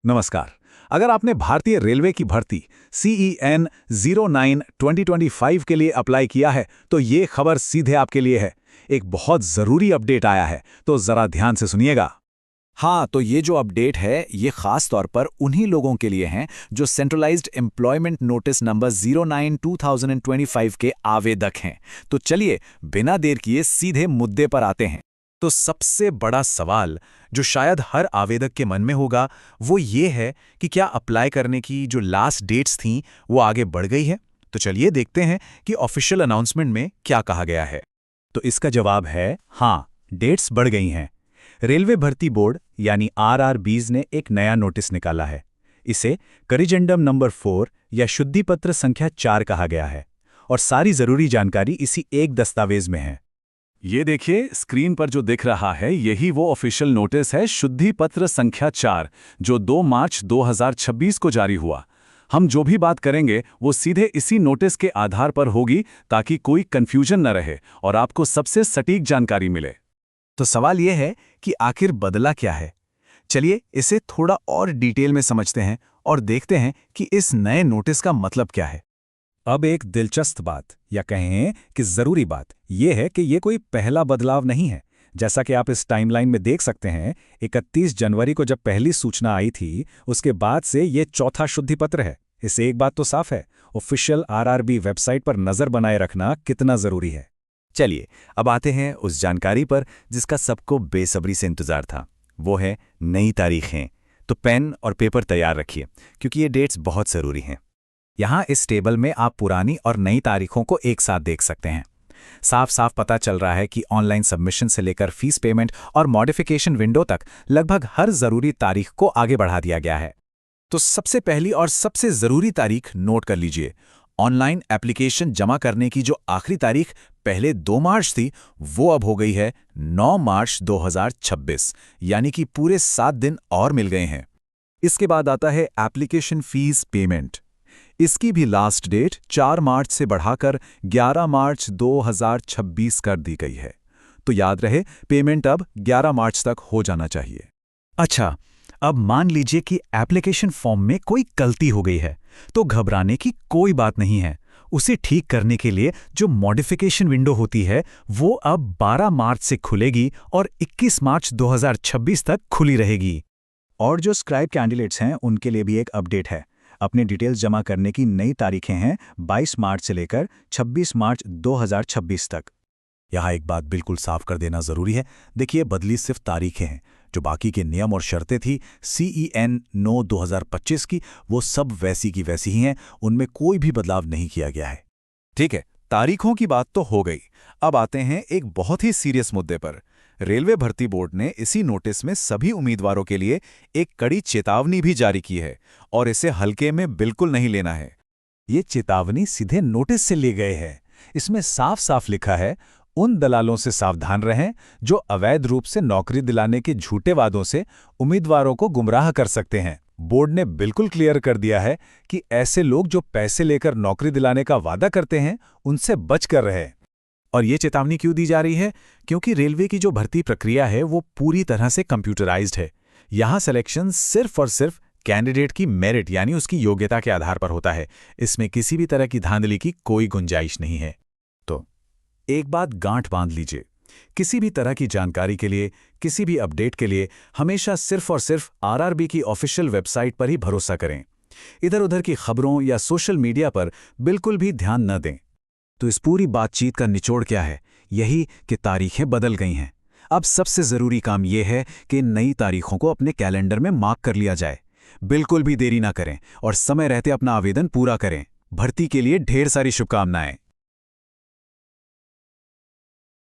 नमस्कार। अगर आपने भारतीय रेलवे की भर्ती CEN 09 2025 के लिए अप्लाई किया है तो ये खबर सीधे आपके लिए है। एक बहुत ज़रूरी अपडेट आया है, तो ज़रा ध्यान से सुनिएगा। हाँ, तो ये जो अपडेट है ये खास तौर पर उन्हीं लोगों के लिए हैं जो सेंट्रलाइज्ड एम्प्लॉयमेंट नोटिस नंबर 09/2025 के आवेदक हैं। तो चलिए बिना देर किए सीधे मुद्दे पर आते हैं। तो सबसे बड़ा सवाल जो शायद हर आवेदक के मन में होगा वो ये है कि क्या अप्लाई करने की जो लास्ट डेट्स थीं वो आगे बढ़ गई है। तो चलिए देखते हैं कि ऑफिशियल अनाउंसमेंट में क्या कहा गया है। तो इसका जवाब है हाँ, डेट्स बढ़ गई हैं। रेलवे भर्ती बोर्ड यानी RRBs ने एक नया नोटिस निकाला है। इसे करिजेंडम नंबर 4 या शुद्धि पत्र संख्या 4 कहा गया है और सारी जरूरी जानकारी इसी एक दस्तावेज में है। ये देखिए, स्क्रीन पर जो दिख रहा है यही वो ऑफिशियल नोटिस है, शुद्धि पत्र संख्या 4, जो 2 मार्च 2026 को जारी हुआ। हम जो भी बात करेंगे वो सीधे इसी नोटिस के आधार पर होगी ताकि कोई कंफ्यूजन न रहे और आपको सबसे सटीक जानकारी मिले। तो सवाल यह है कि आखिर बदला क्या है। चलिए इसे थोड़ा और डिटेल में समझते हैं और देखते हैं कि इस नए नोटिस का मतलब क्या है। अब एक दिलचस्प बात या कहें कि ज़रूरी बात यह है कि ये कोई पहला बदलाव नहीं है। जैसा कि आप इस टाइमलाइन में देख सकते हैं, 31 जनवरी को जब पहली सूचना आई थी उसके बाद से ये चौथा शुद्धि पत्र है। इससे एक बात तो साफ है, ऑफिशियल RRB वेबसाइट पर नज़र बनाए रखना कितना ज़रूरी है। चलिए अब आते हैं उस जानकारी पर जिसका सबको बेसब्री से इंतजार था। वो है नई तारीखें। तो पेन और पेपर तैयार रखिए क्योंकि ये डेट्स बहुत ज़रूरी हैं। यहाँ इस टेबल में आप पुरानी और नई तारीखों को एक साथ देख सकते हैं। साफ साफ पता चल रहा है कि ऑनलाइन सबमिशन से लेकर फीस पेमेंट और मॉडिफिकेशन विंडो तक लगभग हर ज़रूरी तारीख को आगे बढ़ा दिया गया है। तो सबसे पहली और सबसे ज़रूरी तारीख नोट कर लीजिए। ऑनलाइन एप्लीकेशन जमा करने की जो आखिरी तारीख पहले 2 मार्च थी वो अब हो गई है 9 मार्च 2026, यानी कि पूरे 7 दिन और मिल गए हैं। इसके बाद आता है एप्लीकेशन फीस पेमेंट। इसकी भी लास्ट डेट 4 मार्च से बढ़ाकर 11 मार्च 2026 कर दी गई है। तो याद रहे, पेमेंट अब 11 मार्च तक हो जाना चाहिए। अच्छा, अब मान लीजिए कि एप्लीकेशन फॉर्म में कोई गलती हो गई है, तो घबराने की कोई बात नहीं है। उसे ठीक करने के लिए जो मॉडिफिकेशन विंडो होती है वो अब 12 मार्च से खुलेगी और 21 मार्च 2026 तक खुली रहेगी। और जो स्क्राइब कैंडिडेट्स हैं उनके लिए भी एक अपडेट है। अपने डिटेल्स जमा करने की नई तारीखें हैं 22 मार्च से लेकर 26 मार्च 2026 तक। यहाँ एक बात बिल्कुल साफ कर देना ज़रूरी है। देखिए, बदली सिर्फ तारीखें हैं। जो बाकी के नियम और शर्तें थी CEN 9 2025 की, वो सब वैसी की वैसी ही हैं। उनमें कोई भी बदलाव नहीं किया गया है। ठीक है, तारीखों की बात तो हो गई। अब आते हैं एक बहुत ही सीरियस मुद्दे पर। रेलवे भर्ती बोर्ड ने इसी नोटिस में सभी उम्मीदवारों के लिए एक कड़ी चेतावनी भी जारी की है और इसे हल्के में बिल्कुल नहीं लेना है। ये चेतावनी सीधे नोटिस से ली गई है। इसमें साफ साफ लिखा है, उन दलालों से सावधान रहें जो अवैध रूप से नौकरी दिलाने के झूठे वादों से उम्मीदवारों को गुमराह कर सकते हैं। बोर्ड ने बिल्कुल क्लियर कर दिया है कि ऐसे लोग जो पैसे लेकर नौकरी दिलाने का वादा करते हैं उनसे बच कर रहे। और ये चेतावनी क्यों दी जा रही है? क्योंकि रेलवे की जो भर्ती प्रक्रिया है वो पूरी तरह से कंप्यूटराइज्ड है। यहाँ सिलेक्शन सिर्फ और सिर्फ कैंडिडेट की मेरिट यानी उसकी योग्यता के आधार पर होता है। इसमें किसी भी तरह की धांधली की कोई गुंजाइश नहीं है। तो एक बात गांठ बांध लीजिए, किसी भी तरह की जानकारी के लिए, किसी भी अपडेट के लिए हमेशा सिर्फ और सिर्फ RRB की ऑफिशियल वेबसाइट पर ही भरोसा करें। इधर उधर की खबरों या सोशल मीडिया पर बिल्कुल भी ध्यान न दें। तो इस पूरी बातचीत का निचोड़ क्या है? यही कि तारीखें बदल गई हैं। अब सबसे ज़रूरी काम यह है कि नई तारीखों को अपने कैलेंडर में मार्क कर लिया जाए। बिल्कुल भी देरी ना करें और समय रहते अपना आवेदन पूरा करें। भर्ती के लिए ढेर सारी शुभकामनाएं।